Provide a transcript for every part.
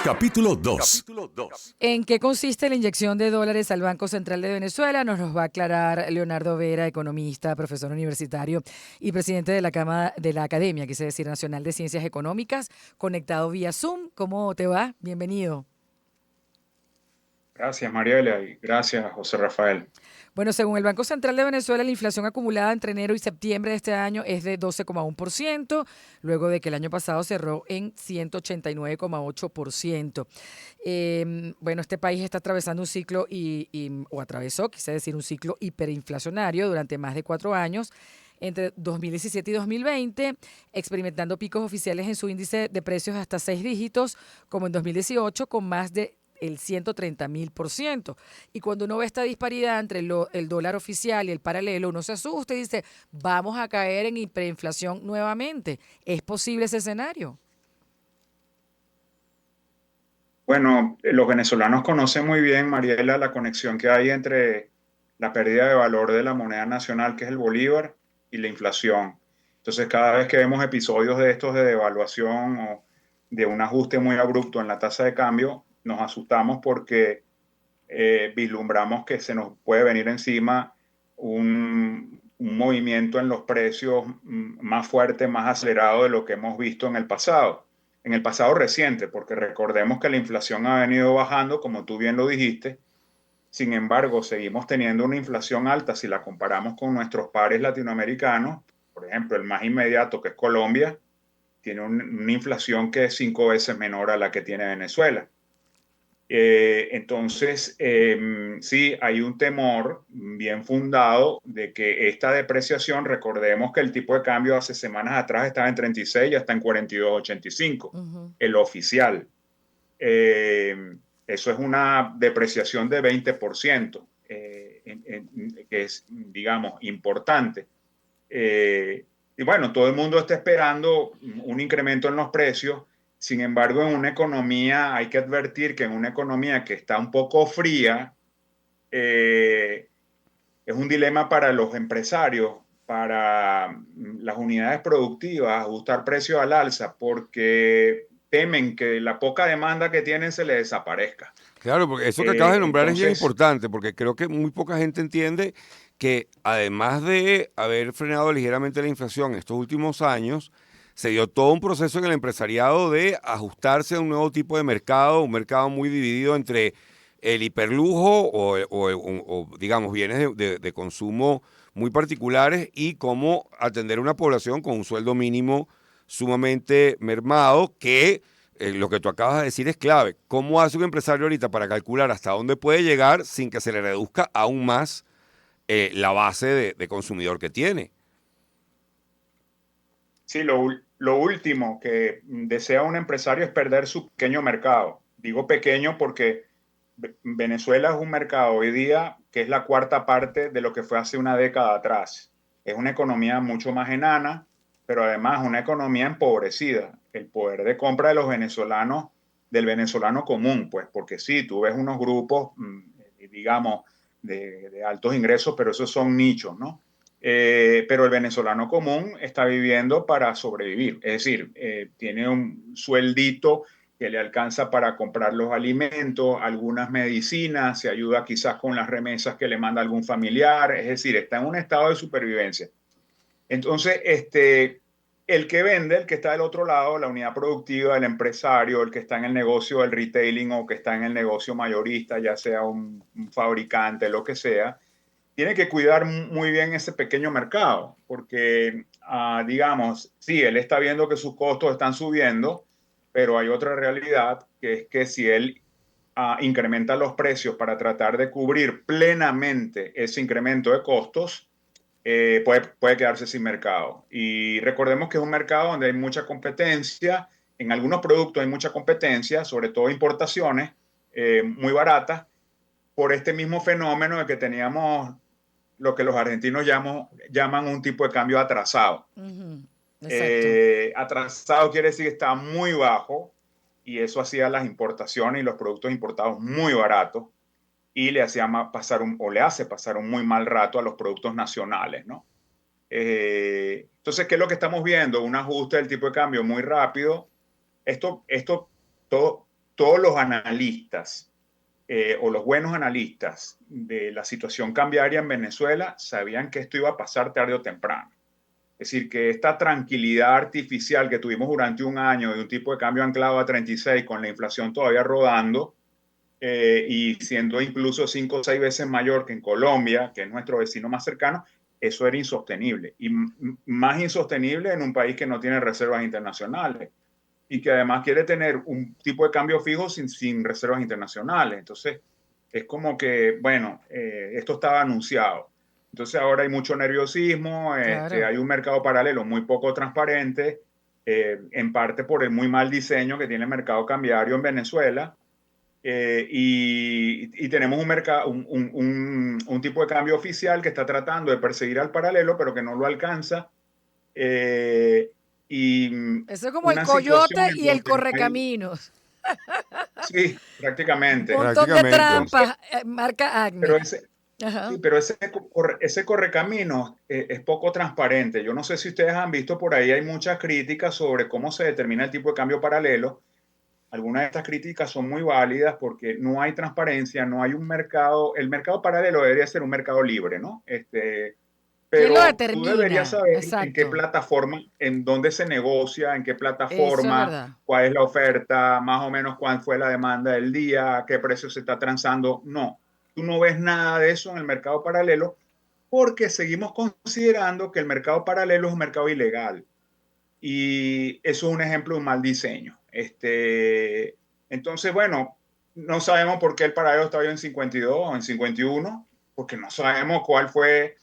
Capítulo 2. ¿En qué consiste la inyección de dólares al Banco Central de Venezuela? Nos los va a aclarar Leonardo Vera, economista, profesor universitario y presidente de la de la Academia, quise decir, Nacional de Ciencias Económicas, conectado vía Zoom. ¿Cómo te va? Bienvenido. Gracias, Mariela, y gracias, José Rafael. Bueno, según el Banco Central de Venezuela, la inflación acumulada entre enero y septiembre de este año es de 12,1%, luego de que el año pasado cerró en 189,8%. Bueno, este país está atravesando un ciclo o atravesó, quise decir, un ciclo hiperinflacionario durante más de 4 años, entre 2017 y 2020, experimentando picos oficiales en su índice de precios hasta 6 dígitos, como en 2018, con más de el 130.000%. Y cuando uno ve esta disparidad entre el dólar oficial y el paralelo, uno se asusta y dice, vamos a caer en hiperinflación nuevamente. ¿Es posible ese escenario? Bueno, los venezolanos conocen muy bien, Mariela, la conexión que hay entre la pérdida de valor de la moneda nacional, que es el bolívar, y la inflación. Entonces, cada vez que vemos episodios de estos de devaluación o de un ajuste muy abrupto en la tasa de cambio, nos asustamos porque vislumbramos que se nos puede venir encima un movimiento en los precios más fuerte, más acelerado de lo que hemos visto en el pasado reciente, porque recordemos que la inflación ha venido bajando, como tú bien lo dijiste. Sin embargo, seguimos teniendo una inflación alta si la comparamos con nuestros pares latinoamericanos. Por ejemplo, el más inmediato, que es Colombia, tiene una inflación que es 5 veces menor a la que tiene Venezuela. Entonces, sí, hay un temor bien fundado de que esta depreciación, recordemos que el tipo de cambio hace semanas atrás estaba en 36 y hasta en 42,85, Ujú. el oficial. Eso es una depreciación de 20%, que es, digamos, importante. Y bueno, todo el mundo está esperando un incremento en los precios. Sin embargo, en una economía, hay que advertir que en una economía que está un poco fría, eh, es un dilema para los empresarios, para las unidades productivas, ajustar precios al alza, porque temen que la poca demanda que tienen se les desaparezca. Claro, porque eso que acabas de nombrar es bien Entonces, importante, porque creo que muy poca gente entiende que además de haber frenado ligeramente la inflación en estos últimos años, se dio todo un proceso en el empresariado de ajustarse a un nuevo tipo de mercado, un mercado muy dividido entre el hiperlujo o, digamos, bienes de consumo muy particulares y cómo atender a una población con un sueldo mínimo sumamente mermado que lo que tú acabas de decir es clave. ¿Cómo hace un empresario ahorita para calcular hasta dónde puede llegar sin que se le reduzca aún más la base de consumidor que tiene? sí, lo último que desea un empresario es perder su pequeño mercado. Digo pequeño porque Venezuela es un mercado hoy día que es la cuarta parte de lo que fue hace una década atrás. Es una economía mucho más enana, pero además una economía empobrecida. El poder de compra de los venezolanos, del venezolano común, pues, porque sí, tú ves unos grupos, digamos, de altos ingresos, pero esos son nichos, ¿no? Pero el venezolano común está viviendo para sobrevivir, es decir, tiene un sueldito que le alcanza para comprar los alimentos, algunas medicinas, se ayuda quizás con las remesas que le manda algún familiar, es decir, está en un estado de supervivencia. Entonces, el que vende, el que está del otro lado, la unidad productiva, el empresario, el que está en el negocio del retailing o que está en el negocio mayorista, ya sea un fabricante, lo que sea, tiene que cuidar muy bien ese pequeño mercado, porque, digamos, sí, él está viendo que sus costos están subiendo, pero hay otra realidad, que es que si él incrementa los precios para tratar de cubrir plenamente ese incremento de costos, puede quedarse sin mercado. Y recordemos que es un mercado donde hay mucha competencia, en algunos productos hay mucha competencia, sobre todo importaciones muy baratas, por este mismo fenómeno de que teníamos lo que los argentinos llaman un tipo de cambio atrasado. Ujú. Exacto. Atrasado quiere decir que está muy bajo y eso hacía las importaciones y los productos importados muy baratos y le hacía pasar o le hace pasar un muy mal rato a los productos nacionales, ¿no? Entonces, ¿qué es lo que estamos viendo? Un ajuste del tipo de cambio muy rápido. Esto todo, todos los analistas o los buenos analistas de la situación cambiaria en Venezuela sabían que esto iba a pasar tarde o temprano. Es decir, que esta tranquilidad artificial que tuvimos durante un año de un tipo de cambio anclado a 36 con la inflación todavía rodando y siendo incluso 5 o 6 veces mayor que en Colombia, que es nuestro vecino más cercano, eso era insostenible. Y más insostenible en un país que no tiene reservas internacionales y que además quiere tener un tipo de cambio fijo sin reservas internacionales. Entonces, es como que, bueno, esto estaba anunciado. Entonces ahora hay mucho nerviosismo, Claro. hay un mercado paralelo muy poco transparente, en parte por el muy mal diseño que tiene el mercado cambiario en Venezuela, y tenemos un tipo de cambio oficial que está tratando de perseguir al paralelo, pero que no lo alcanza, y Eso es como el una situación coyote en y el donde hay, correcaminos. sí, Un prácticamente. montón de Prácticamente. Entonces, trampas, marca pero Acme. ese, Ajá. sí, pero ese correcaminos es poco transparente. Yo no sé si ustedes han visto por ahí, hay muchas críticas sobre cómo se determina el tipo de cambio paralelo. Algunas de estas críticas son muy válidas porque no hay transparencia, no hay un mercado. El mercado paralelo debería ser un mercado libre, ¿no? ¿Quién lo Pero tú deberías determina? saber en qué Exacto. plataforma, en dónde se negocia, en qué Eso es plataforma, verdad. cuál es la oferta, más o menos cuál fue la demanda del día, qué precio se está transando. No, tú no ves nada de eso en el mercado paralelo porque seguimos considerando que el mercado paralelo es un mercado ilegal. Y eso es un ejemplo de un mal diseño. Entonces, bueno, no sabemos por qué el paralelo está hoy en 52 o en 51, porque no sabemos cuál fue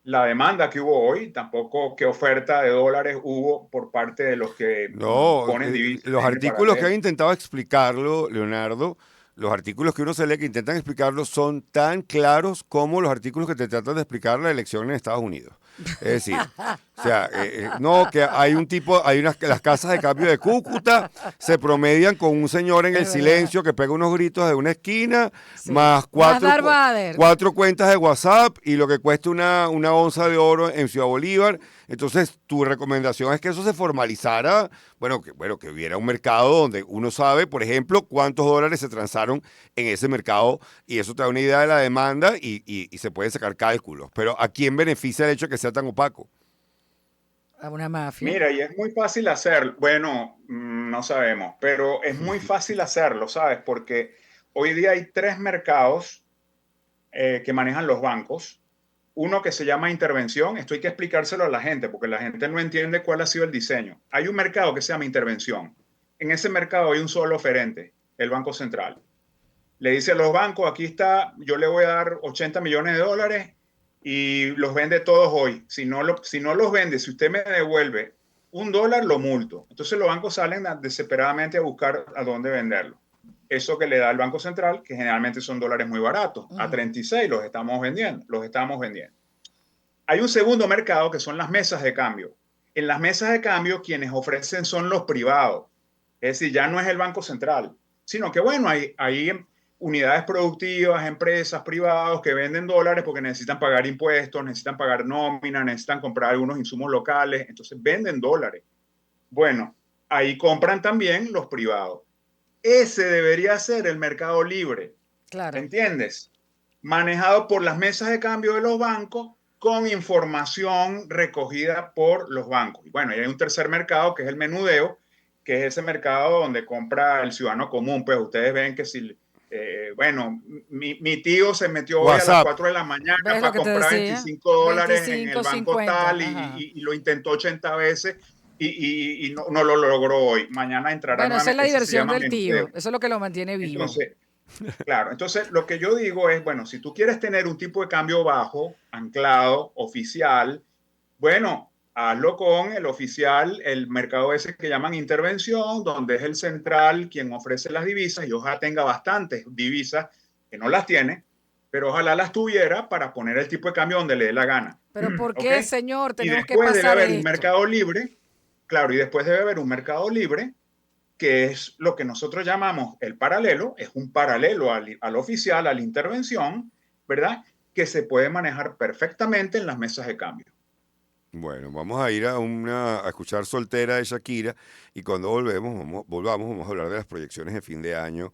la demanda que hubo hoy, tampoco qué oferta de dólares hubo por parte de los que No, ponen divisas los en el artículos que han paralelo. intentado explicarlo, Leonardo, los artículos que uno se lee que intentan explicarlo son tan claros como los artículos que te tratan de explicar la elección en Estados Unidos. Es decir, o sea, no, que hay un tipo, las casas de cambio de Cúcuta se promedian con un señor en el Es verdad. silencio que pega unos gritos de una esquina, Sí. más Más Darth Vader. cuatro cuentas de WhatsApp y lo que cuesta una onza de oro en Ciudad Bolívar. Entonces, tu recomendación es que eso se formalizara, bueno, que hubiera un mercado donde uno sabe, por ejemplo, cuántos dólares se transaron en ese mercado y eso te da una idea de la demanda y se pueden sacar cálculos. Pero ¿a quién beneficia el hecho de que sea tan opaco? A una mafia. Mira, y es muy fácil hacerlo. Bueno, no sabemos, pero es muy fácil hacerlo, ¿sabes? Porque hoy día hay tres mercados que manejan los bancos. Uno que se llama intervención, esto hay que explicárselo a la gente porque la gente no entiende cuál ha sido el diseño. Hay un mercado que se llama intervención. En ese mercado hay un solo oferente, el Banco Central. Le dice a los bancos, aquí está, yo le voy a dar 80 millones de dólares y los vende todos hoy. Si no los vende, si usted me devuelve $1, lo multo. Entonces los bancos salen desesperadamente a buscar a dónde venderlo. Eso que le da el Banco Central, que generalmente son dólares muy baratos, a 36 los estamos vendiendo. Hay un segundo mercado que son las mesas de cambio. En las mesas de cambio quienes ofrecen son los privados. Es decir, ya no es el Banco Central, sino que bueno, hay unidades productivas, empresas privadas que venden dólares porque necesitan pagar impuestos, necesitan pagar nómina, necesitan comprar algunos insumos locales, entonces venden dólares. Bueno, ahí compran también los privados. Ese debería ser el mercado libre, Claro. ¿entiendes? Manejado por las mesas de cambio de los bancos con información recogida por los bancos. Y bueno, y hay un tercer mercado que es el menudeo, que es ese mercado donde compra el ciudadano común. Pues ustedes ven que si, bueno, mi tío se metió hoy a las WhatsApp. 4 de la mañana ¿Ves lo para que te comprar decía? $25 en el 25, banco 50. tal Ajá. y lo intentó 80 veces y no lo logró hoy. Mañana entrará Bueno, esa es la nuevamente. Ese se diversión llama del tío. menudeo. Eso es lo que lo mantiene vivo. Entonces, claro, entonces lo que yo digo es, bueno, si tú quieres tener un tipo de cambio bajo, anclado, oficial, bueno, hazlo con el oficial, el mercado ese que llaman intervención, donde es el central quien ofrece las divisas y ojalá tenga bastantes divisas, que no las tiene, pero ojalá las tuviera para poner el tipo de cambio donde le dé la gana. Pero ¿por ¿Ok? qué, señor, Y tenemos que después debe pasar haber un esto? mercado libre, claro, y después debe haber un mercado libre que es lo que nosotros llamamos el paralelo, es un paralelo al oficial, a la intervención, ¿verdad? Que se puede manejar perfectamente en las mesas de cambio. Bueno, vamos a ir a escuchar Soltera de Shakira y cuando vamos a hablar de las proyecciones de fin de año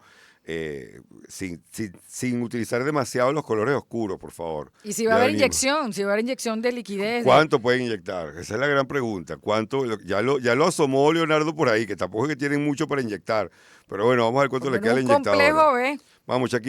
sin utilizar demasiado los colores oscuros, por favor. Y si va a Ya haber venimos. inyección, si va a haber inyección de liquidez. ¿Cuánto pueden inyectar? Esa es la gran pregunta. Ya lo asomó Leonardo por ahí, que tampoco es que tienen mucho para inyectar. Pero bueno, vamos a ver cuánto le queda al Un inyectador. complejo, ¿ves? Vamos, Shakira.